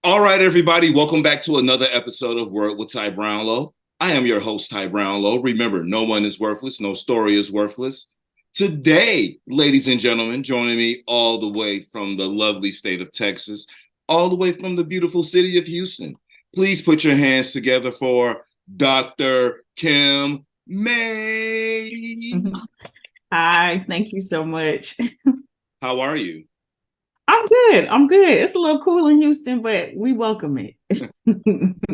All right, everybody, welcome back to another episode of Word with Ty Brownlow. I am your host, Ty Brownlow. Remember, no one is worthless, no story is worthless. Today, ladies and gentlemen, joining me all the way from the lovely state of Texas, all the way from the beautiful city of Houston. Please put your hands together for Dr. Kim May. Hi, thank you so much. How are you? I'm good. I'm good. It's a little cool in Houston, but we welcome it.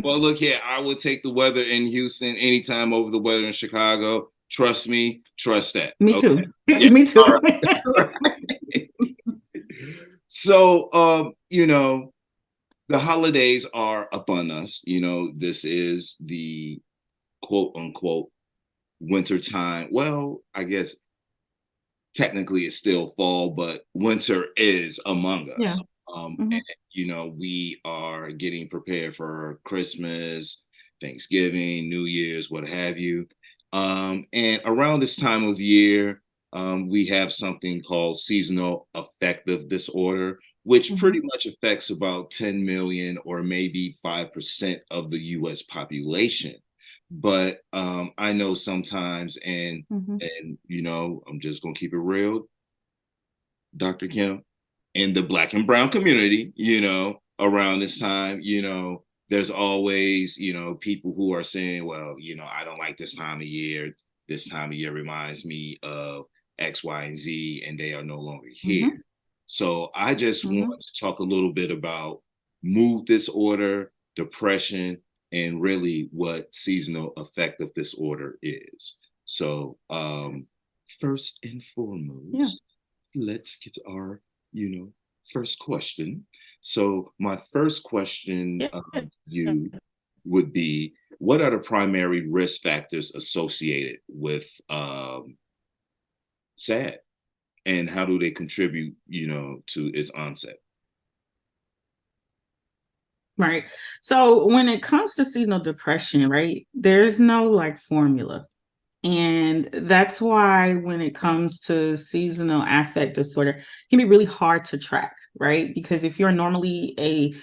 Well, look here, I would take the weather in Houston anytime over the weather in Chicago. Trust me, trust that. Me Okay. too. Yeah. Me too. All right. So, the holidays are upon us. This is the quote unquote winter time. Well, I guess technically it's still fall, but winter is among Yeah. us. Mhm. We are getting prepared for Christmas, Thanksgiving, New Year's, what have you. And around this time of year, we have something called seasonal affective disorder, which pretty Mhm. much affects about 10 million or maybe 5% of the US population. But I know sometimes, and Mhm. I'm just gonna keep it real, Dr. Kim, in the Black and Brown community, around this time, there's always, people who are saying, well, I don't like this time of year. This time of year reminds me of X, Y, and Z, and they are no longer here. Mhm. So I just Mhm. want to talk a little bit about mood disorder, depression, and really what seasonal affective disorder is. So, first and Yeah. foremost, let's get our, you know, first question. So, my first question Yeah. to you would be, what are the primary risk factors associated with SAD, and how do they contribute, to its onset? Right. So when it comes to seasonal depression, right, there's no like formula. And that's why when it comes to seasonal affect disorder, it can be really hard to track, right? Because if you're normally a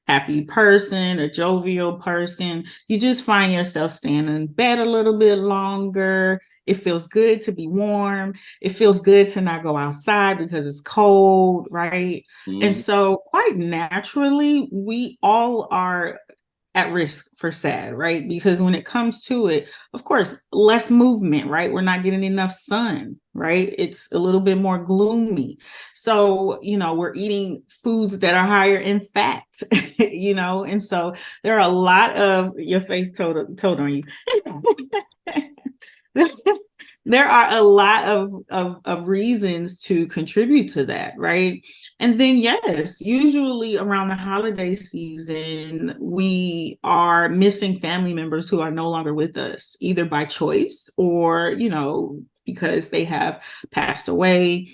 happy person, a jovial person, you just find yourself staying in bed a little bit longer. It feels good to be warm. It feels good to not go outside because it's cold, right? And Mhm. so, quite naturally, we all are at risk for SAD, right? Because when it comes to it, of course, less movement, right? We're not getting enough sun, right? It's a little bit more gloomy. So, we're eating foods that are higher in fat, and so there are a lot of your face told on you. There are a lot of reasons to contribute to that, right? And then, yes, usually around the holiday season, we are missing family members who are no longer with us, either by choice or, because they have passed away.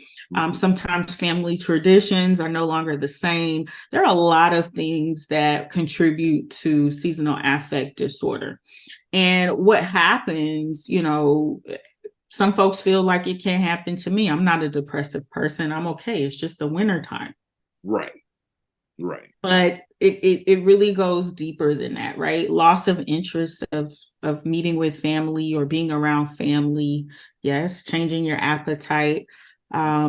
Sometimes family traditions are no longer the same. There are a lot of things that contribute to seasonal affect disorder. And what happens, some folks feel like it can't happen to me. I'm not a depressive person. I'm okay. It's just the winter time. Right, right. But it really goes deeper than that, right? Loss of interest of meeting with family or being around family. Yes, changing your appetite. A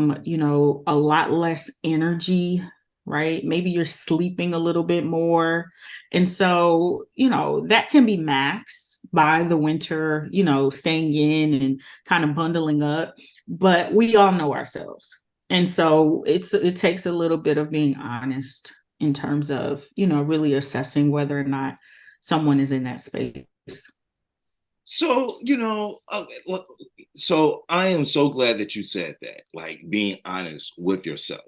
lot less energy, right? Maybe you're sleeping a little bit more. And so, that can be maxed by the winter, staying in and kind of bundling up. But we all know ourselves. And so it takes a little bit of being honest in terms of, really assessing whether or not someone is in that space. So, so I am so glad that you said that, like being honest with yourself,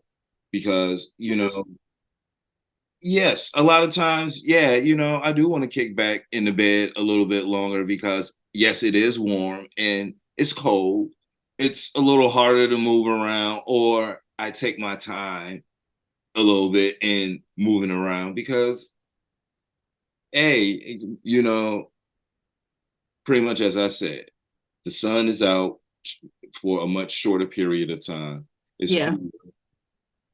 because, yes, a lot of times, yeah, I do want to kick back in the bed a little bit longer because, yes, it is warm and it's cold. It's a little harder to move around, or I take my time a little bit in moving around because, hey, pretty much as I said, the sun is out for a much shorter period of time. It's Yeah. cool.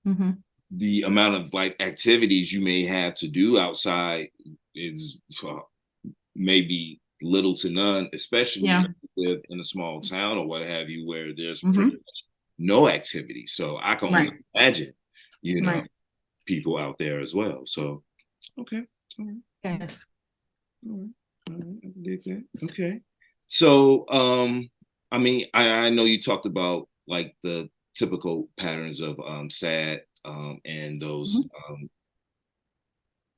Mm-hmm. the amount of like activities you may have to do outside is maybe little to none, especially Yeah. if you live in a small town or what have you, where there's pretty Mm-hmm. much no activity. So I can only Right. imagine, you know, Right. people out there as well. So okay, all right, Yes. all right, all right. I can dig that. Okay. So I mean, I know you talked about like the typical patterns of sad and those Mm-hmm.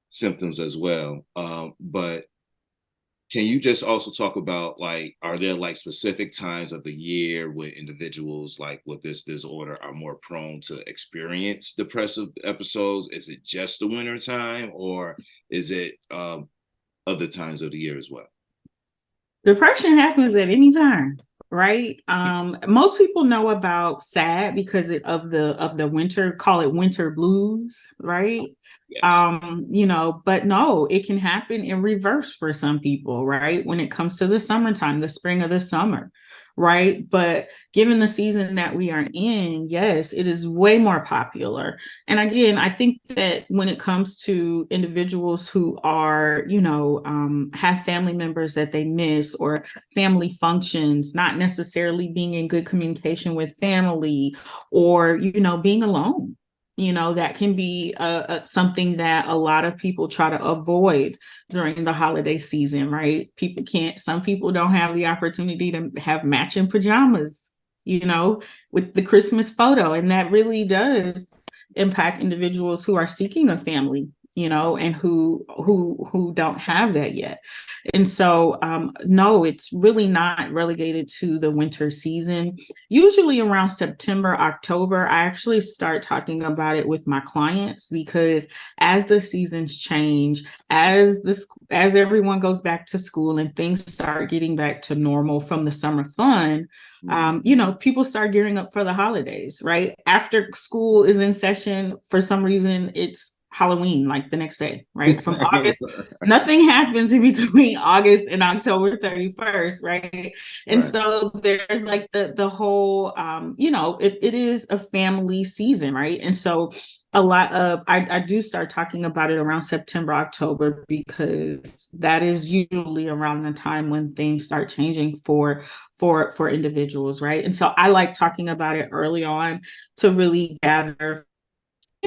symptoms as well. But can you just also talk about like, are there like specific times of the year when individuals like with this disorder are more prone to experience depressive episodes? Is it just the winter time, or is it other times of the year as well? Depression happens at any time, right? Most people know about SAD because of the winter, call it winter blues, right? Yes. But no, it can happen in reverse for some people, right? When it comes to the summertime, the spring of the summer, right? But given the season that we are in, yes, it is way more popular. And again, I think that when it comes to individuals who are, have family members that they miss or family functions, not necessarily being in good communication with family or, being alone. That can be something that a lot of people try to avoid during the holiday season, right? Some people don't have the opportunity to have matching pajamas, with the Christmas photo. And that really does impact individuals who are seeking a family, and who don't have that yet. And so no, it's really not relegated to the winter season. Usually around September, October, I actually start talking about it with my clients because as the seasons change, as everyone goes back to school and things start getting back to normal from the summer fun, people start gearing up for the holidays, right? After school is in session, for some reason, it's Halloween, like the next day, right? From August, nothing happens in between August and October 31st, right? And Right. so there's like the whole, it is a family season, right? And so I do start talking about it around September, October, because that is usually around the time when things start changing for individuals, right? And so I like talking about it early on to really gather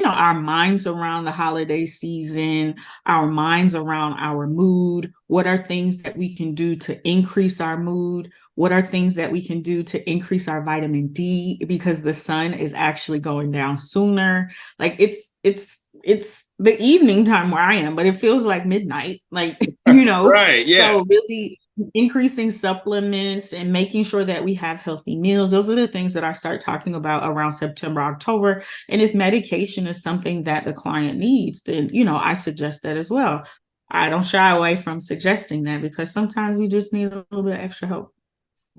our minds around the holiday season, our minds around our mood. What are things that we can do to increase our mood? What are things that we can do to increase our vitamin D because the sun is actually going down sooner? Like it's the evening time where I am, but it feels like midnight, like Right. Yeah. so really increasing supplements and making sure that we have healthy meals. Those are the things that I start talking about around September, October. And if medication is something that the client needs, then, I suggest that as well. I don't shy away from suggesting that because sometimes we just need a little bit extra help.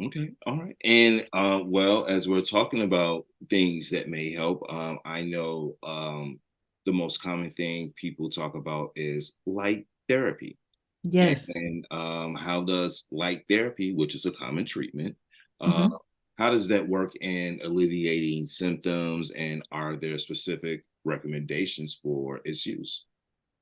Okay. All right. And well, as we're talking about things that may help, I know the most common thing people talk about is light therapy. Yes. And how does light therapy, which is a common treatment, Mm-hmm. how does that work in alleviating symptoms? And are there specific recommendations for its use?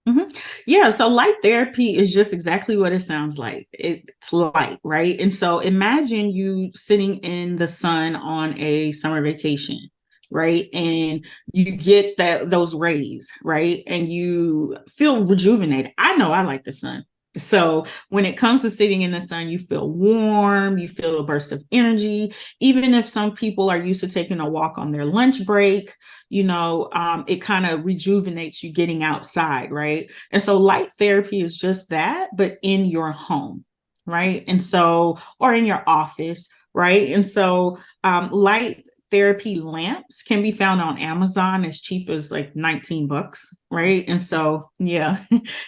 Mm-hmm. Yeah, so light therapy is just exactly what it sounds like. It's light, right? And so imagine you sitting in the sun on a summer vacation, right? And you get those rays, right? And you feel rejuvenated. I know I like the sun. So when it comes to sitting in the sun, you feel warm, you feel a burst of energy. Even if some people are used to taking a walk on their lunch break, it kind of rejuvenates you getting outside, right? And so light therapy is just that, but in your home, right? And so, or in your office, right? And so, light therapy lamps can be found on Amazon as cheap as like $19, right? And so, yeah,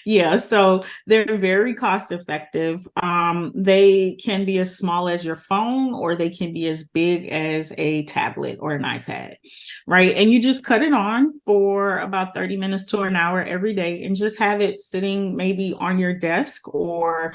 yeah. So they're very cost effective. They can be as small as your phone, or they can be as big as a tablet or an iPad, right? And you just cut it on for about 30 minutes to an hour every day and just have it sitting maybe on your desk or,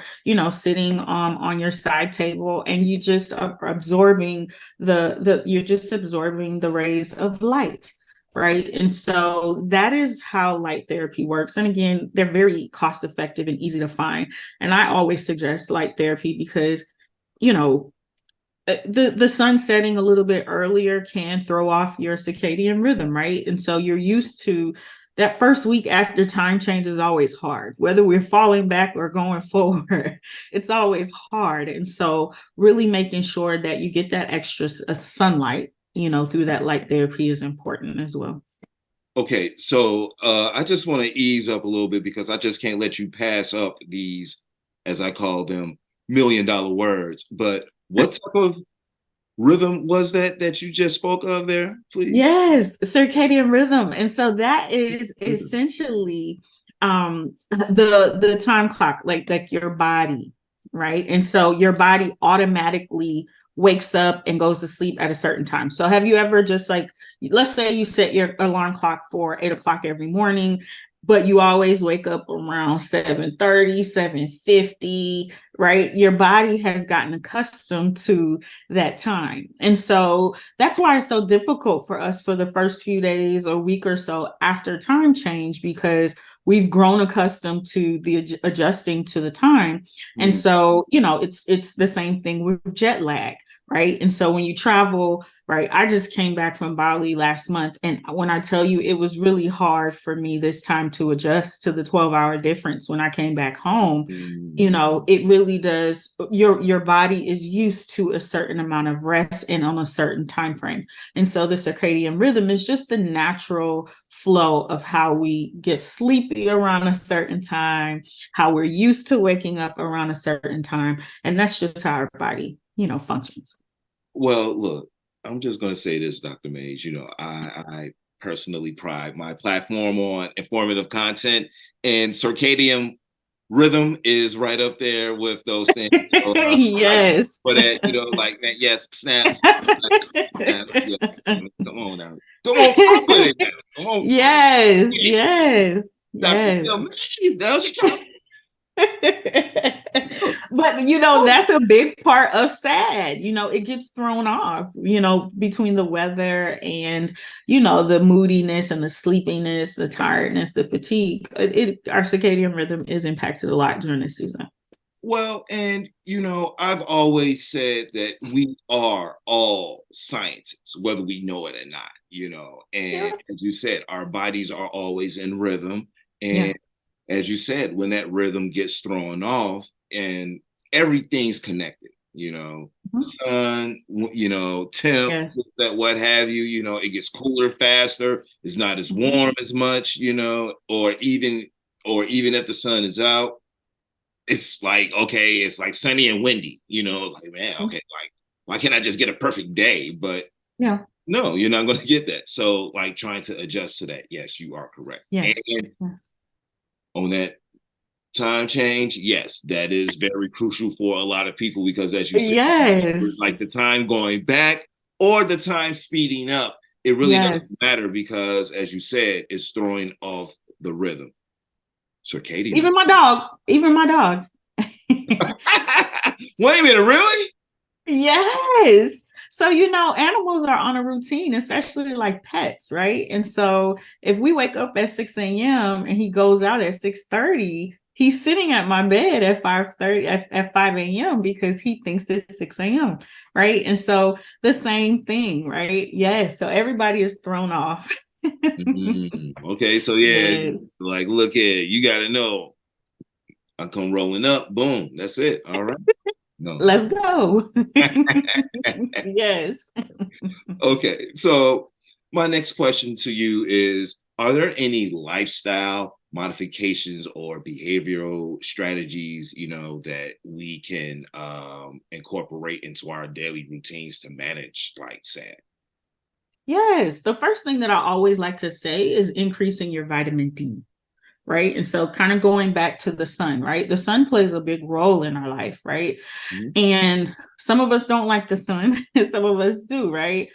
sitting on your side table, and you just are absorbing you're just absorbing the rays of light. right? And so that is how light therapy works. And again, they're very cost effective and easy to find. And I always suggest light therapy because, you know, the sun setting a little bit earlier can throw off your circadian rhythm, right? And so you're used to that first week after time change is always hard, whether we're falling back or going forward, it's always hard. And so really making sure that you get that extra sunlight, you know, through that light therapy is important as well. Okay, so I just want to ease up a little bit because I just can't let you pass up these, as I call them, $1,000,000 words. But what type of rhythm was that you just spoke of there, please? Yes, circadian rhythm. And so that is essentially the time clock, like your body, right? And so your body automatically wakes up and goes to sleep at a certain time. So have you ever just like, let's say you set your alarm clock for 8 o'clock every morning, but you always wake up around 7:30, 7:50, right? Your body has gotten accustomed to that time. And so that's why it's so difficult for us for the first few days or week or so after time change, because we've grown accustomed to the adjusting to the time. And so, you know, it's the same thing with jet lag, right? And so when you travel, right, I just came back from Bali last month, and when I tell you it was really hard for me this time to adjust to the 12-hour difference when I came back home, you know, it really does. Your body is used to a certain amount of rest and on a certain time frame. And so the circadian rhythm is just the natural flow of how we get sleepy around a certain time, how we're used to waking up around a certain time, and that's just how our body, you know, functions. Well, look, I'm just going to say this, Dr. Mays. You know, I personally pride my platform on informative content, and circadian rhythm is right up there with those things. So Yes. for that, you know, like that, yes, snaps. Snaps, yeah. Come on now. Come on, with it now. Come on. Yes, yes, Dr. yes. Mays, now she trying. But you know, that's a big part of SAD. You know, it gets thrown off, you know, between the weather and, you know, the moodiness and the sleepiness, the tiredness, the fatigue. Our circadian rhythm is impacted a lot during this season. Well, and you know, I've always said that we are all scientists, whether we know it or not, you know. And Yeah. as you said, our bodies are always in rhythm. Yeah. And as you said, when that rhythm gets thrown off and everything's connected, you know, Mhm. sun, you know, temp, Yes. that what have you, you know, it gets cooler faster, it's not as Mhm. warm as much, you know, or even if the sun is out, it's like, okay, it's like sunny and windy, you know, like, man, okay, like, why can't I just get a perfect day? But Yeah. no, you're not going to get that. So, like, trying to adjust to that, yes, you are correct. Yes. And Yes. on that time change, yes, that is very crucial for a lot of people because, as you said, Yes. like the time going back or the time speeding up, it really doesn't Yes. matter because, as you said, it's throwing off the rhythm. Circadian. Even my dog. Even my dog. Wait a minute, really? Yes. So, you know, animals are on a routine, especially like pets, right? And so if we wake up at 6 a.m. and he goes out at 6:30, he's sitting at my bed at 5:30 at 5 a.m. because he thinks it's 6 a.m. Right. And so the same thing, right? Yes. So everybody is thrown off. Okay, so yeah, Yes. like look here, you got to know. I come rolling up, boom, that's it. All right. No. Let's go. Yes. Okay, so my next question to you is: are there any lifestyle modifications or behavioral strategies, you know, that we can incorporate into our daily routines to manage like SAD? Yes. The first thing that I always like to say is increasing your vitamin D, right? And so, kind of going back to the sun, right? The sun plays a big role in our life, right? Mhm. And some of us don't like the sun, and some of us do, right?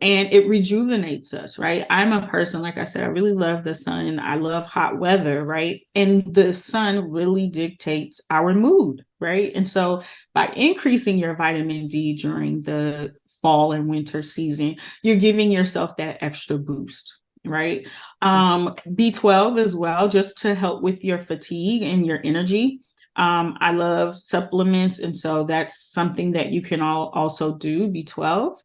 And it rejuvenates us, right? I'm a person, like I said, I really love the sun. I love hot weather, right? And the sun really dictates our mood, right? And so by increasing your vitamin D during the fall and winter season, you're giving yourself that extra boost. right? B12 as well, just to help with your fatigue and your energy. I love supplements, and so that's something that you can also do, B12,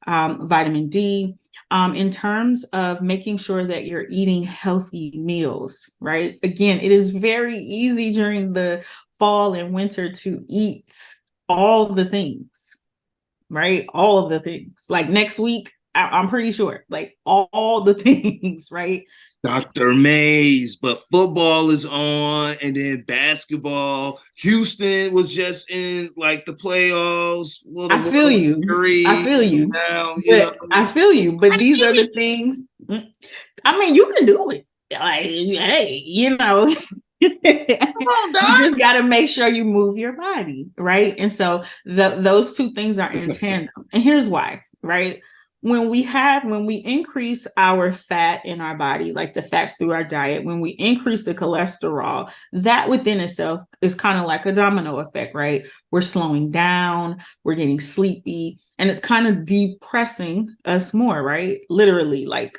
vitamin D. In terms of making sure that you're eating healthy meals, right? Again, it is very easy during the fall and winter to eat all the things, right? All of the things. Like next week, I'm pretty sure, like all the things, right? Dr. Mays, but football is on, and then basketball. Houston was just in like the playoffs, little I feel World you. I Series. feel you. Now, But I feel you. But these are the things. I mean, you can do it. Like, hey, come on, you Doc. just got to make sure you move your body, right? And so those two things are in tandem. And here's why, right? When we increase our fat in our body, like the fats through our diet, when we increase the cholesterol, that within itself is kind of like a domino effect, right? We're slowing down, we're getting sleepy, and it's kind of depressing us more, right? Literally, like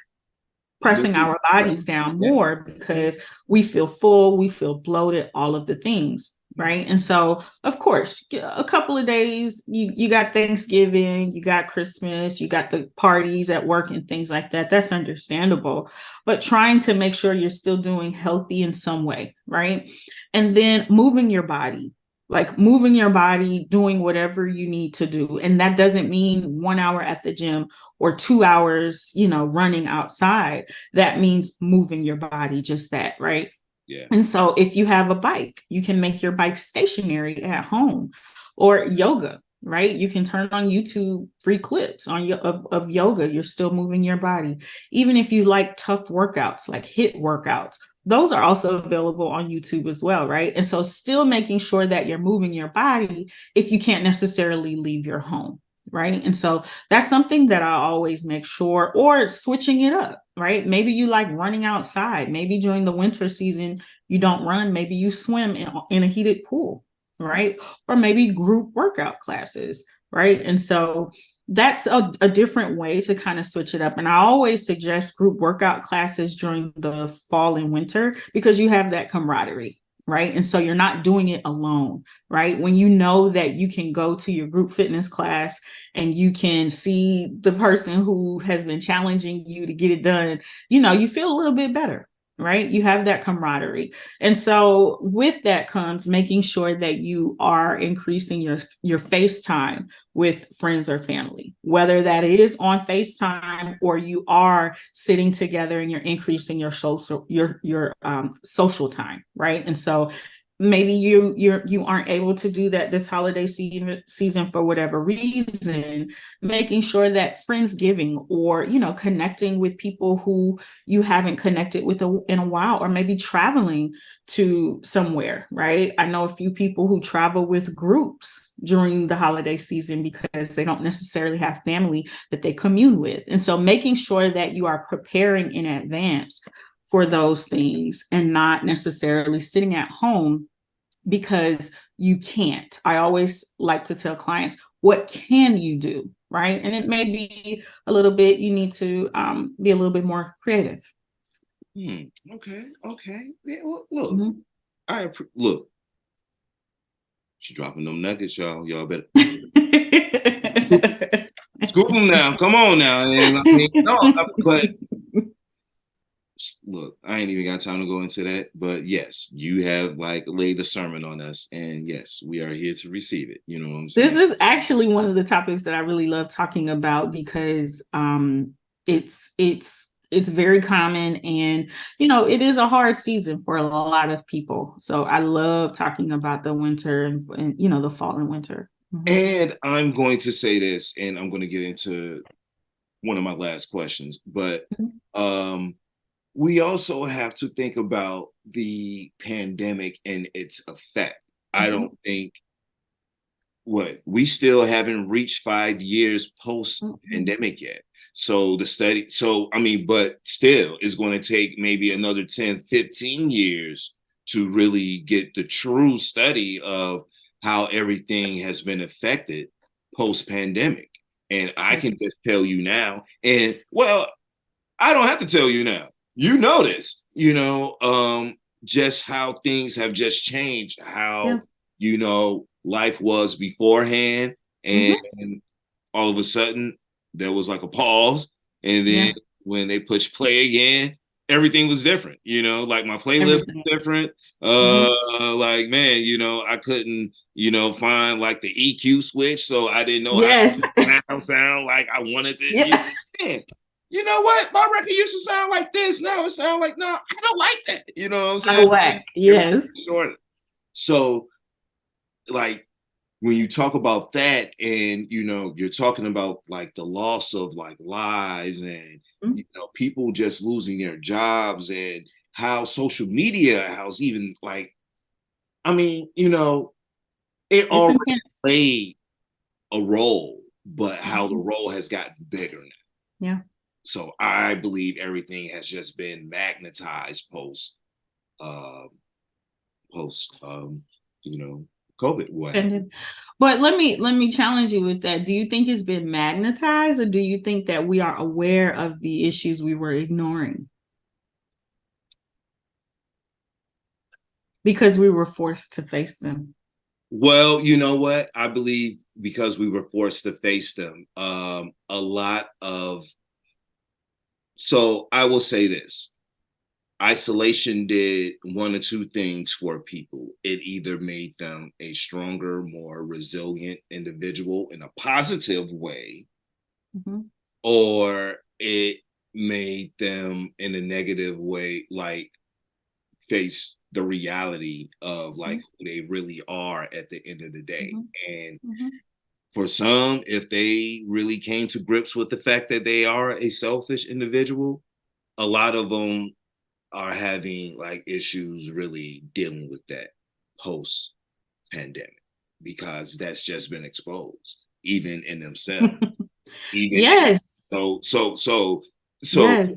pressing our bodies down more because we feel full, we feel bloated, all of the things, right? And so, of course, a couple of days, you got Thanksgiving, you got Christmas, you got the parties at work and things like that. That's understandable. But trying to make sure you're still doing healthy in some way, right? And then moving your body. Like moving your body, doing whatever you need to do. And that doesn't mean 1 hour at the gym or 2 hours, running outside. That means moving your body, just that, right? Yeah. And so if you have a bike, you can make your bike stationary at home, or yoga, right? You can turn on YouTube free clips of yoga. You're still moving your body. Even if you like tough workouts, like HIIT workouts, those are also available on YouTube as well, right? And so still making sure that you're moving your body if you can't necessarily leave your home, right? And so that's something that I always make sure, or switching it up, right? Maybe you like running outside. Maybe during the winter season, you don't run. Maybe you swim in a heated pool, right? Or maybe group workout classes, right? And so that's a different way to kind of switch it up. And I always suggest group workout classes during the fall and winter because you have that camaraderie, right? And so you're not doing it alone, right? When you know that you can go to your group fitness class and you can see the person who has been challenging you to get it done, you feel a little bit better, right? You have that camaraderie. And so with that comes making sure that you are increasing your FaceTime with friends or family, whether that is on FaceTime or you are sitting together and you're increasing your social time, right? And so maybe you aren't able to do that this holiday season for whatever reason, making sure that Friendsgiving or connecting with people who you haven't connected with in a while, or maybe traveling to somewhere, right? I know a few people who travel with groups during the holiday season because they don't necessarily have family that they commune with. And so making sure that you are preparing in advance for those things and not necessarily sitting at home because you can't. I always like to tell clients, what can you do, right? And it may be a little bit, you need to be a little bit more creative. Okay. Yeah, well, look, Mm-hmm. Look. She dropping them nuggets, y'all. Y'all better scoop them now. Come on now. And but look, I ain't even got time to go into that. But yes, you have like laid a sermon on us, and yes, we are here to receive it. You know what I'm saying? This is actually one of the topics that I really love talking about because it's very common, and it is a hard season for a lot of people. So I love talking about the winter and the fall and winter. Mm-hmm. And I'm going to say this, and I'm going to get into one of my last questions, but we also have to think about the pandemic and its effect. I don't think we still haven't reached 5 years post pandemic yet. So but still it's going to take maybe another 10, 15 years to really get the true study of how everything has been affected post pandemic. And I can just tell you now, and well, I don't have to tell you now. You know this, just how things have just changed, Yeah. how, life was beforehand. And Mm-hmm. all of a sudden there was like a pause. And then Yeah. when they push play again, everything was different, like my playlist was Everything. different. Mm-hmm. Like, man, I couldn't, find like the EQ switch. So I didn't know how Yes. to sound like I wanted to. Yeah. Man, you know what? My record used to sound like this. Now it sounds like, no, I don't like that. You know what I'm Out saying? of whack. Yes. So, like, when you talk about that and you're talking about like the loss of like lives and Mm-hmm. people just losing their jobs and how social media how's even like, I mean, it It's already intense. played a role, but how the Mm-hmm. role has gotten bigger now. Yeah. So I believe everything has just been magnetized uh, post you know COVID, what happened. But let me challenge you with that. Do you think it's been magnetized, or do you think that we are aware of the issues we were ignoring because we were forced to face them? Well, you know what? I believe because we were forced to face them, a lot of. So I will say this: isolation did one or two things for people. It either made them a stronger, more resilient individual in a positive way, Mm-hmm. or it made them in a negative way, like face the reality of like who they really are at the end of the day. Mm-hmm. And Mm-hmm. for some, if they really came to grips with the fact that they are a selfish individual, a lot of them are having like issues really dealing with that post pandemic because that's just been exposed even in themselves. Even Yes. so Yes.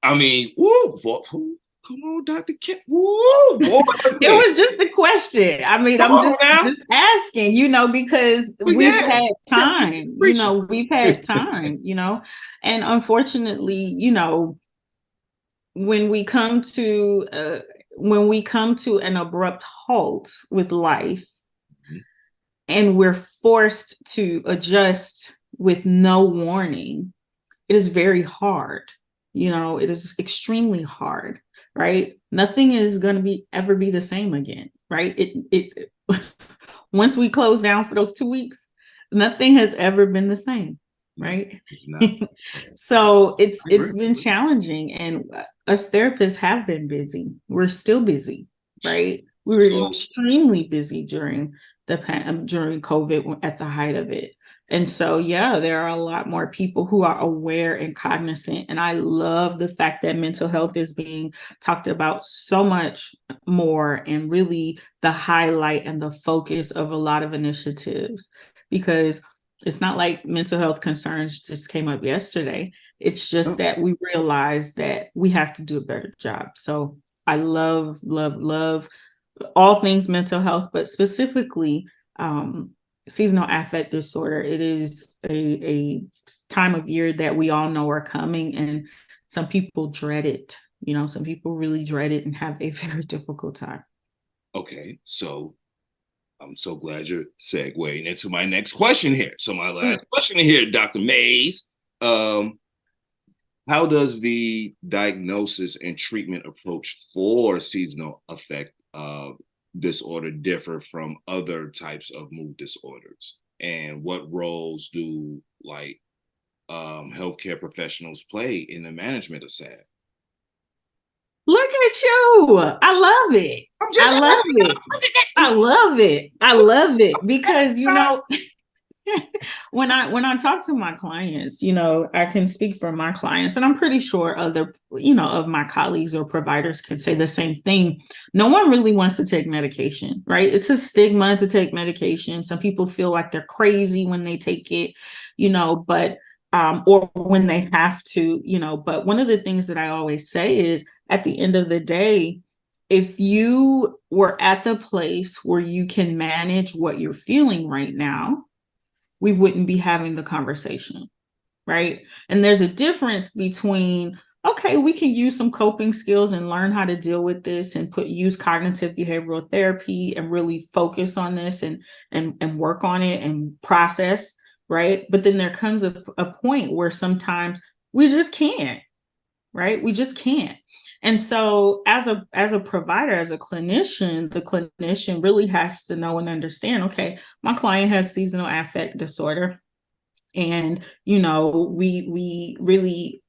I mean, woo, boy, come on, Dr. Kip. Woo, boy. It was just a question. I mean, Come I'm on just now. just asking, because But we've yeah, had yeah, time, preaching. we've had time, and unfortunately, when we come to an abrupt halt with life, and we're forced to adjust with no warning, it is very hard. It is extremely hard, right? Nothing is going to ever be the same again, right? It once we close down for those 2 weeks, nothing has ever been the same, No, right? it's not. So I it's agree. been challenging, and us therapists have been busy. We're still busy, right? We were So, extremely busy during COVID at the height of it. And so, yeah, there are a lot more people who are aware and cognizant. And I love the fact that mental health is being talked about so much more, and really the highlight and the focus of a lot of initiatives, because it's not like mental health concerns just came up yesterday. It's just oh, that we realize that we have to do a better job. So I love, love, love all things mental health, but specifically seasonal affect disorder. It is a time of year that we all know are coming, and some people dread it. Some people really dread it and have a very difficult time. okay. So I'm so glad you're segueing into my next question here. So my Sure. last question here, Dr. Mays. Um, how does the diagnosis and treatment approach for seasonal affect disorder differ from other types of mood disorders? And what roles do like healthcare professionals play in the management of SAD? Look at you. I love it. I'm I just love it. I love it. I love it because when I talk to my clients, I can speak for my clients, and I'm pretty sure other, of my colleagues or providers can say the same thing. No one really wants to take medication, right? It's a stigma to take medication. Some people feel like they're crazy when they take it, but or when they have to, but one of the things that I always say is, at the end of the day, if you were at the place where you can manage what you're feeling right now, we wouldn't be having the conversation. right? And there's a difference between, okay, we can use some coping skills and learn how to deal with this and use cognitive behavioral therapy and really focus on this and work on it and process, right? But then there comes a point where sometimes we just can't, right? We just can't. And so as a provider, as a clinician, the clinician really has to know and understand, okay, my client has seasonal affect disorder. And, we really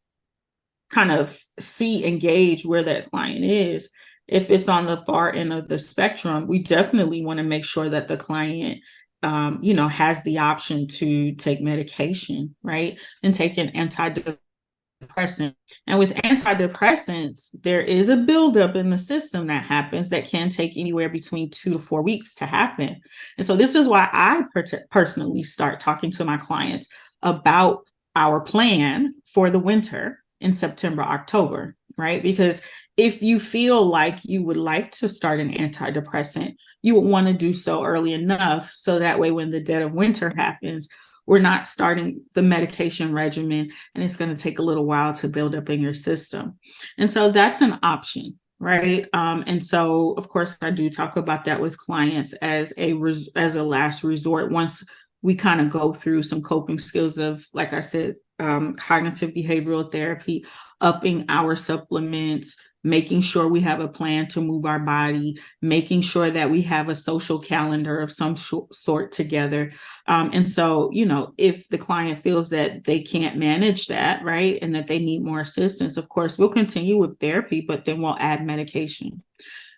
kind of see and gauge where that client is. If it's on the far end of the spectrum, we definitely want to make sure that the client has the option to take medication, right? And take an antidepressant. And with antidepressants, there is a buildup in the system that happens that can take anywhere between 2 to 4 weeks to happen. And so this is why I personally start talking to my clients about our plan for the winter in September, October, right? Because if you feel like you would like to start an antidepressant, you would want to do so early enough so that way when the dead of winter happens, we're not starting the medication regimen and it's going to take a little while to build up in your system. And so that's an option, right? And so, of course, I do talk about that with clients as a last resort once we kind of go through some coping skills of, like I said, cognitive behavioral therapy, upping our supplements, making sure we have a plan to move our body, making sure that we have a social calendar of some sort together. And so, if the client feels that they can't manage that, right, and that they need more assistance, of course, we'll continue with therapy, but then we'll add medication.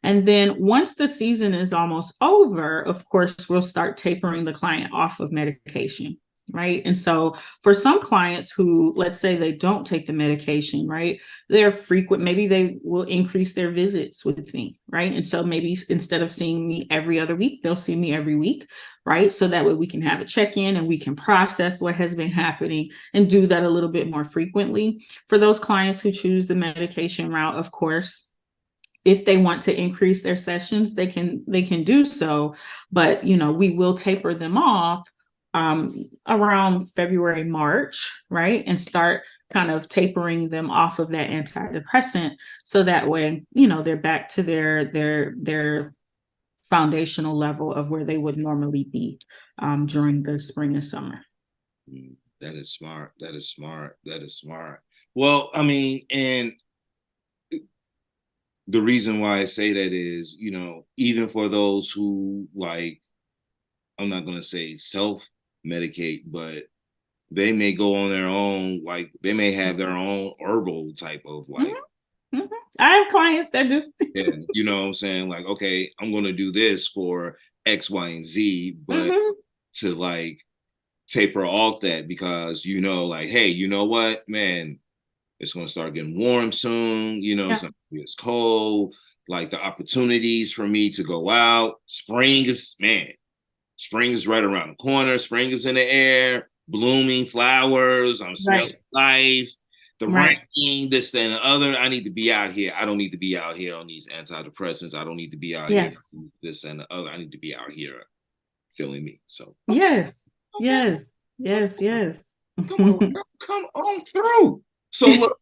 And then once the season is almost over, of course, we'll start tapering the client off of medication, right? And so for some clients who, let's say they don't take the medication, right, they're frequent, maybe they will increase their visits with me, right? And so maybe instead of seeing me every other week, they'll see me every week, right? So that way we can have a check-in and we can process what has been happening and do that a little bit more frequently. For those clients who choose the medication route, of course, if they want to increase their sessions, they can do so, but we will taper them off around February, March, right, and start kind of tapering them off of that antidepressant, so that way they're back to their foundational level of where they would normally be during the spring and summer. That is smart. That is smart. That is smart. Well, I mean, and the reason why I say that is, even for those who, like, I'm not going to say self-medicate, but they may go on their own, like they may have their own herbal type of like. Mm-hmm. Mm-hmm. I have clients that do. Yeah, you know what I'm saying? Like, okay, I'm going to do this for X, Y, and Z, but to like taper off that because, like, hey, you know what, man, it's going to start getting warm soon. It's cold. Like the opportunities for me to go out. Spring is right around the corner. Spring is in the air, blooming flowers. I'm smelling life. The rain, this, that, and the other. I need to be out here. I don't need to be out here on these antidepressants. I don't need to be out here this and the other. I need to be out here feeling me. So yes. Come on through. So look,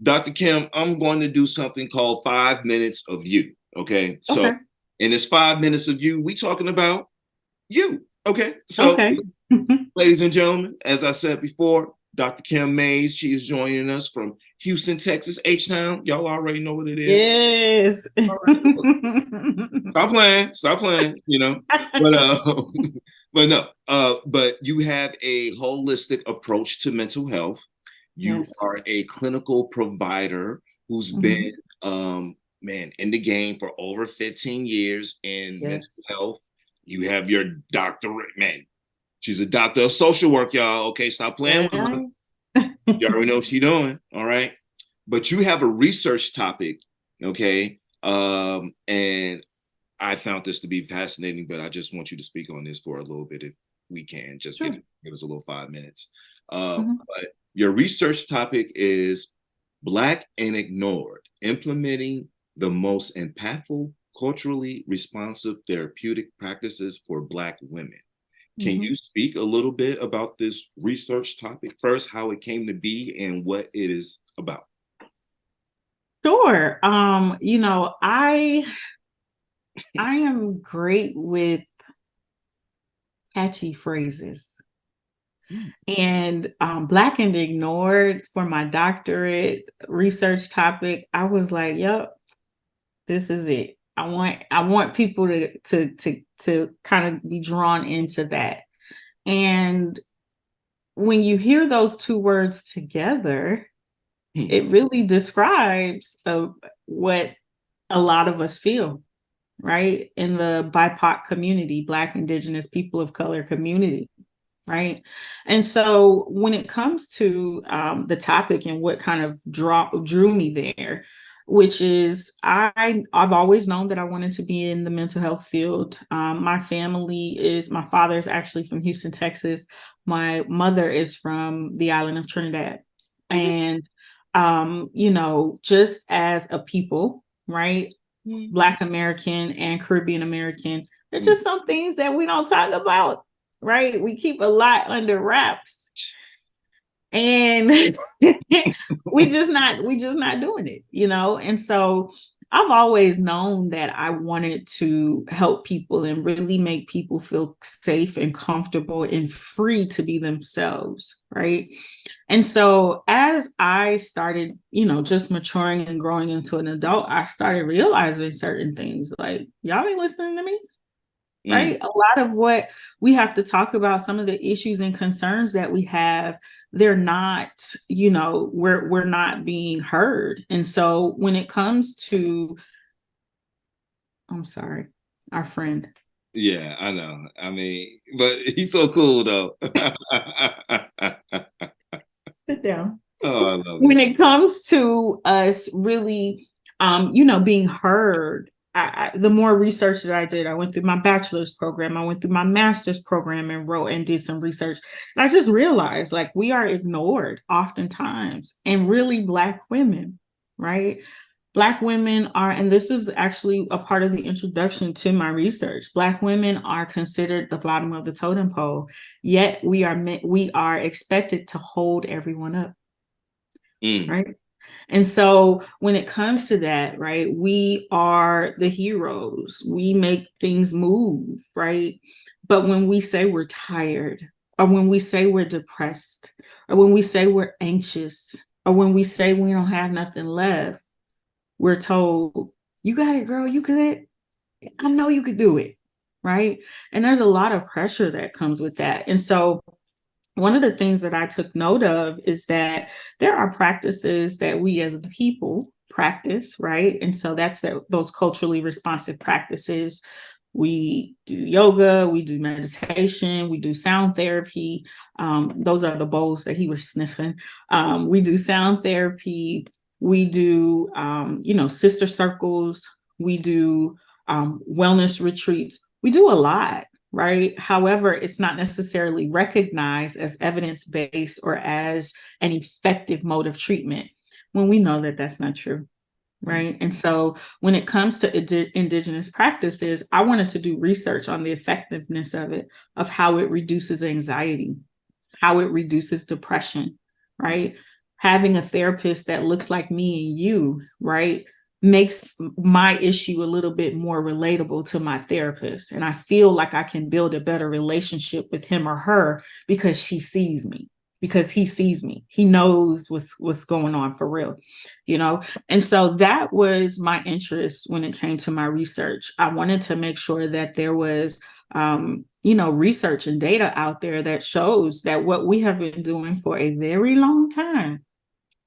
Dr. Kim, I'm going to do something called 5 minutes of you. Okay. So in this 5 minutes of you, we talking about you. Okay. So ladies and gentlemen, as I said before, Dr. Kim Mays, she is joining us from Houston, Texas, H-Town. Y'all already know what it is. Yes. Right. Stop playing, but you have a holistic approach to mental health. You are a clinical provider who's been, in the game for over 15 years in mental health. You have your doctorate, man. She's a doctor of social work, y'all. Okay, stop playing with her. You already know what she's doing, all right? But you have a research topic, okay? And I found this to be fascinating, but I just want you to speak on this for a little bit if we can. Just give us a little 5 minutes. But your research topic is Black and Ignored, implementing the most impactful, culturally responsive therapeutic practices for Black women. Can Mhm. you speak a little bit about this research topic first, how it came to be and what it is about? Sure. I am great with catchy phrases. Mm. And Black and Ignored for my doctorate research topic, I was like, yep, this is it. I want people to kind of be drawn into that. And when you hear those two words together, Mm. it really describes what a lot of us feel, right? In the BIPOC community, Black, Indigenous, people of color community, right? And so when it comes to the topic and what kind of drew me there, which is I've always known that I wanted to be in the mental health field. My father is actually from Houston, Texas. My mother is from the island of Trinidad. Okay. And just as a people, right? Black American and Caribbean American, there's Mm. just some things that we don't talk about, right? We keep a lot under wraps. And we just not doing it, And so I've always known that I wanted to help people and really make people feel safe and comfortable and free to be themselves, right? And so as I started, just maturing and growing into an adult, I started realizing certain things like, y'all ain't listening to me, Mm. right? A lot of what we have to talk about, some of the issues and concerns that we have, they're not, we're not being heard. And so when it comes to, I'm sorry, our friend. Yeah, I know. I mean, but he's so cool though. Sit down. Oh, I love When it. it comes to us really, being heard, the more research that I did, I went through my bachelor's program, I went through my master's program and wrote and did some research. And I just realized like we are ignored oftentimes, and really Black women, right? Black women are, and this is actually a part of the introduction to my research. Black women are considered the bottom of the totem pole, yet we are expected to hold everyone up, Mm. right? And so when it comes to that, right, we are the heroes. We make things move, right? But when we say we're tired, or when we say we're depressed, or when we say we're anxious, or when we say we don't have nothing left, we're told, you got it, girl, you good. I know you could do it, right? And there's a lot of pressure that comes with that. And so one of the things that I took note of is that there are practices that we as a people practice, right? And so that's those culturally responsive practices. We do yoga, we do meditation, we do sound therapy. Those are the bowls that he was sniffing. We do sound therapy. We do, sister circles. We do wellness retreats. We do a lot, right? However, it's not necessarily recognized as evidence-based or as an effective mode of treatment when we know that that's not true, right? And so when it comes to Indigenous practices, I wanted to do research on the effectiveness of it, of how it reduces anxiety, how it reduces depression, right? Having a therapist that looks like me and you, right, makes my issue a little bit more relatable to my therapist. And I feel like I can build a better relationship with him or her because she sees me, because he sees me. He knows what's going on for real, And so that was my interest when it came to my research. I wanted to make sure that there was research and data out there that shows that what we have been doing for a very long time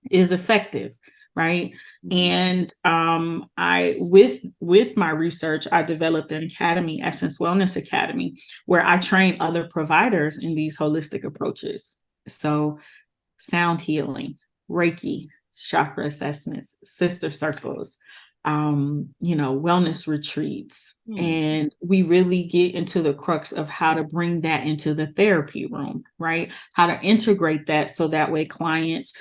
is effective, right? And I with my research, I developed an academy, Essence Wellness Academy, where I train other providers in these holistic approaches. So sound healing, Reiki, chakra assessments, sister circles, wellness retreats. And we really get into the crux of how to bring that into the therapy room, right? How to integrate that so that way clients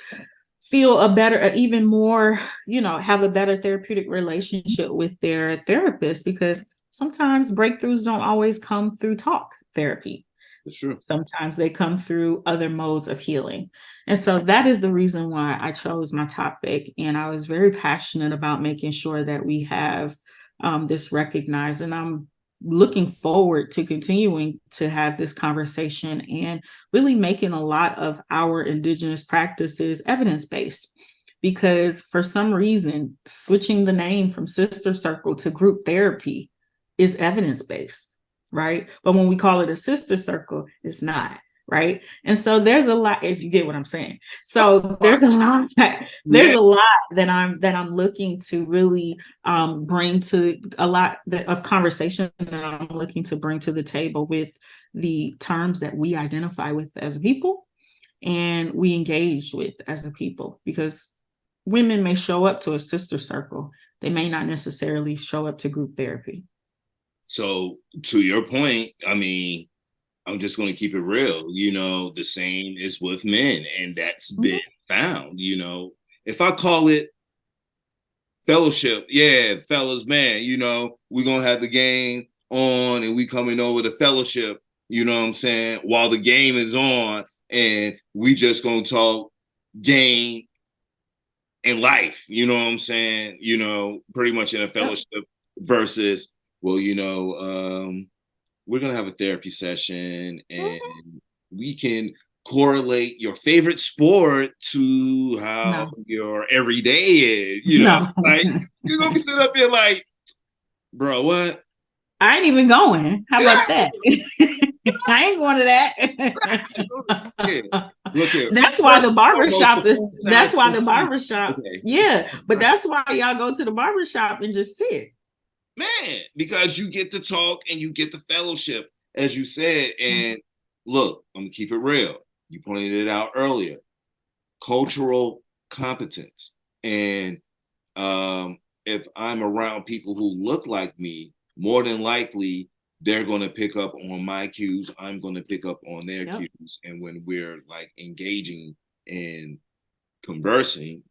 feel a better, even more, have a better therapeutic relationship with their therapist, because sometimes breakthroughs don't always come through talk therapy, For sure. Sometimes they come through other modes of healing. And so that is the reason why I chose my topic. And I was very passionate about making sure that we have this recognized. And I'm looking forward to continuing to have this conversation and really making a lot of our Indigenous practices evidence-based. Because for some reason, switching the name from sister circle to group therapy is evidence-based, right? But when we call it a sister circle, it's not, right? And so there's a lot, if you get what I'm saying. So there's a lot, there's a lot that I'm looking to really bring to a lot of conversation that I'm looking to bring to the table with the terms that we identify with as a people and we engage with as a people, because women may show up to a sister circle. They may not necessarily show up to group therapy. So to your point, I mean, I'm just going to keep it real. The same is with men, and that's been found. If I call it fellowship, yeah, fellas, man, we're going to have the game on and we coming over to fellowship, you know what I'm saying, while the game is on, and we just going to talk game and life, you know what I'm saying, pretty much in a fellowship versus, well, we're going to have a therapy session and we can correlate your favorite sport to how your everyday is, like you're going to be sitting up here like, bro, what? I ain't even going. How about that? I ain't going to that. Look here. That's why the barbershop is, that's why the barbershop, yeah, but that's why y'all go to the barbershop and just sit. Man, because you get to talk and you get the fellowship, as you said. And look, I'm gonna keep it real. You pointed it out earlier. Cultural competence. And if I'm around people who look like me, more than likely they're gonna pick up on my cues. I'm gonna pick up on their cues. And when we're like engaging and conversing,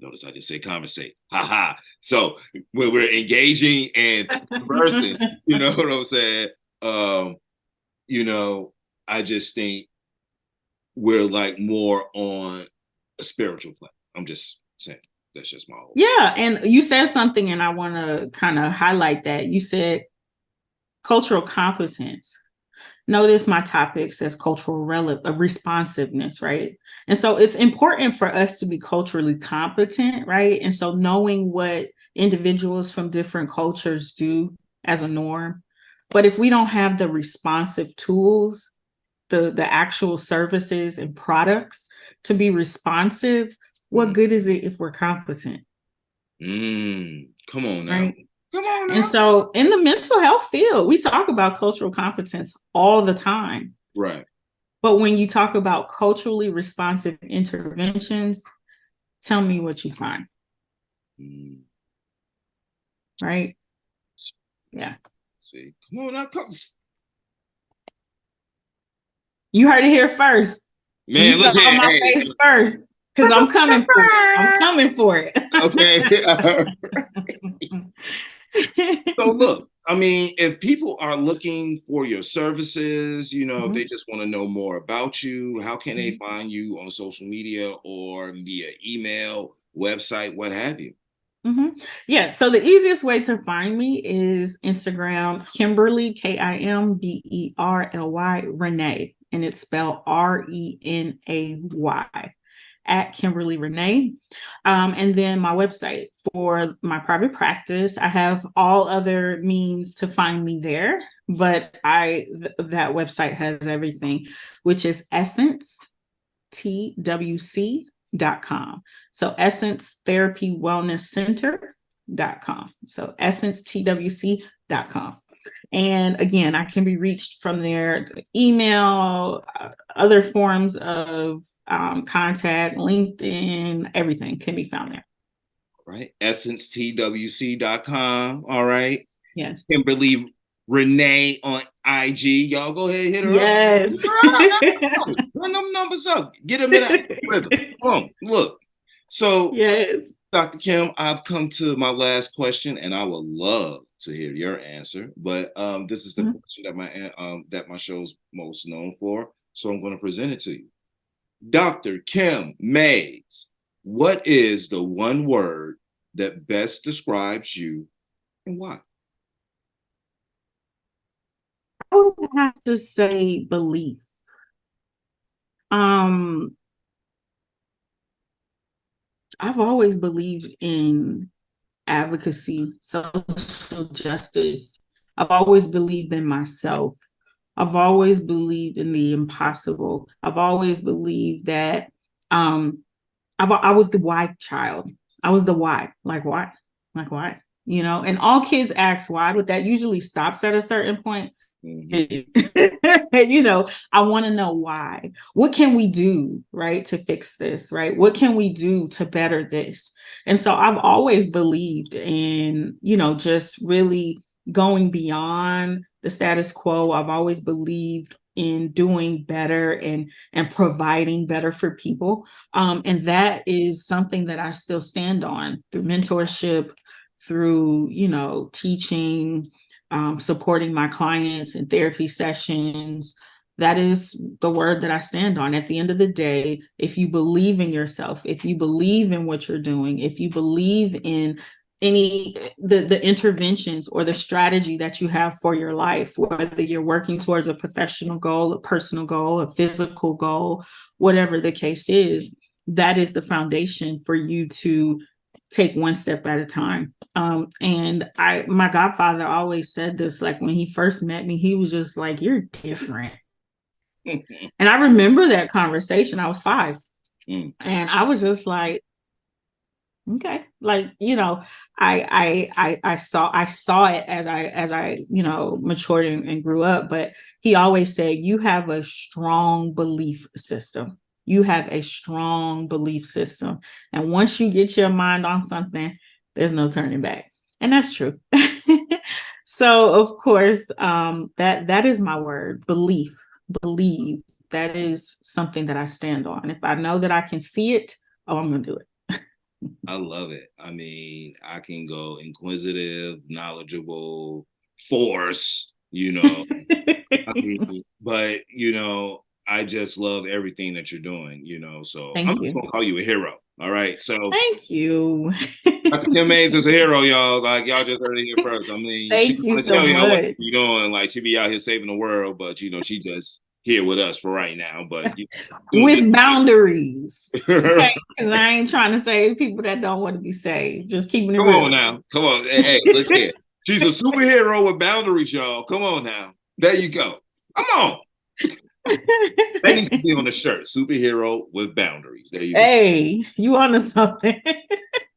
notice I just say conversate. Ha. So when we're engaging and conversing, you know what I'm saying? I just think we're like more on a spiritual plane. I'm just saying. That's just my whole. Yeah. And you said something, and I want to kind of highlight that. You said cultural competence. Notice my topic says cultural responsiveness, right? And so it's important for us to be culturally competent, right? And so knowing what individuals from different cultures do as a norm. But if we don't have the responsive tools, the actual services and products to be responsive, what good is it if we're competent? Come on now. Right? And so in the mental health field, we talk about cultural competence all the time. Right. But when you talk about culturally responsive interventions, tell me what you find. Right? Yeah. See, come on now. You heard it here first. Man, you saw my face first. Because I'm coming for it. I'm coming for it. Okay. So look, I mean, if people are looking for your services, if they just want to know more about you, how can they find you on social media or via email, website, what have you? Yeah. So the easiest way to find me is Instagram, Kimberly, Kimberly, Renee, and it's spelled Renay. At Kimberly Renee. And then my website for my private practice, I have all other means to find me there, but that website has everything, which is EssenceTWC.com. So Essence Therapy Wellness Center.com. So EssenceTWC.com. And again, I can be reached from there, email, other forms of contact, LinkedIn, everything can be found there. Right. EssenceTWC.com. All right. Yes. Kimberly Renee on IG. Y'all go ahead and hit her up. Yes. Run them numbers up. Get them in that rhythm. Come on. Look. So, yes. Dr. Kim, I've come to my last question, and I would love to hear your answer. But this is the question that my show's most known for. So I'm going to present it to you. Dr. Kim Mays, what is the one word that best describes you and why? I would have to say belief. I've always believed in advocacy, social justice. I've always believed in myself. I've always believed in the impossible. I've always believed that I was the why child. I was the why, like why, like why, and all kids ask why, but that usually stops at a certain point. I want to know why. What can we do, right, to fix this, right? What can we do to better this? And so I've always believed in, just really going beyond the status quo. I've always believed in doing better and providing better for people. And that is something that I still stand on through mentorship, through, teaching, supporting my clients in therapy sessions. That is the word that I stand on. At the end of the day, if you believe in yourself, if you believe in what you're doing, if you believe in the interventions or the strategy that you have for your life, whether you're working towards a professional goal, a personal goal, a physical goal, whatever the case is, that is the foundation for you to take one step at a time. And my godfather always said this, like when he first met me, he was just like, "You're different." And I remember that conversation. I was 5. And I was just like, okay, like, I saw it as I matured and grew up. But he always said, "You have a strong belief system. You have a strong belief system. And once you get your mind on something, there's no turning back." And that's true. So of course, that is my word, belief. Believe. That is something that I stand on. If I know that I can see it, I'm gonna do it. I love it. I mean, I can go inquisitive, knowledgeable, force, I mean, but I just love everything that you're doing, so Thank I'm you. just gonna call you a hero. All right. So thank you. Dr. Kim Mays is a hero, y'all. Like y'all just heard it here first. I mean, Thank she you want to so tell y'all what much. she's doing. Like she be out here saving the world, but she just here with us for right now. But With boundaries. Okay. Because I ain't trying to save people that don't want to be saved. Just keeping it come real. on now. Come on. Hey, look here. She's a superhero with boundaries, y'all. Come on now. There you go. Come on. That needs to be on the shirt. Superhero with boundaries. There you go. Hey, you onto something.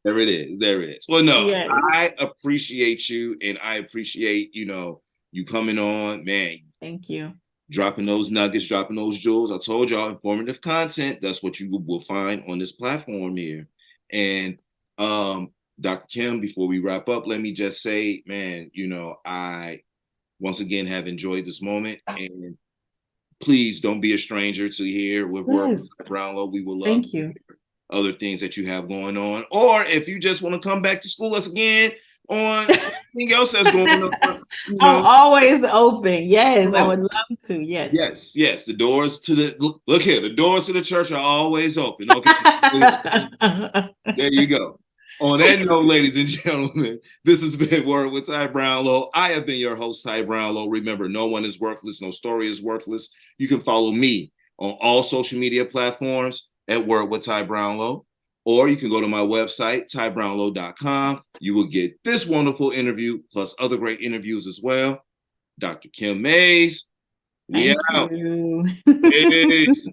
There it is. There it is. Well, no, Yes. I appreciate you, and I appreciate you coming on, man. Thank you. Dropping those nuggets, dropping those jewels. I told y'all, informative content. That's what you will find on this platform here. And Dr. Kim, before we wrap up, let me just say, man, I once again have enjoyed this moment, and please don't be a stranger to here with Work with Brownlow. We will love Thank you. other things that you have going on, or if you just want to come back to school us again on anything else that's going on. I'm always open. Yes, I would love to. Yes. Yes. The doors to look here. The doors to the church are always open. Okay. There you go. On that note, ladies and gentlemen, this has been Word with Ty Brownlow. I have been your host, Ty Brownlow. Remember, no one is worthless. No story is worthless. You can follow me on all social media platforms at Word with Ty Brownlow, or you can go to my website, tybrownlow.com. You will get this wonderful interview plus other great interviews as well. Dr. Kim Mays, we Thank out. you. Peace.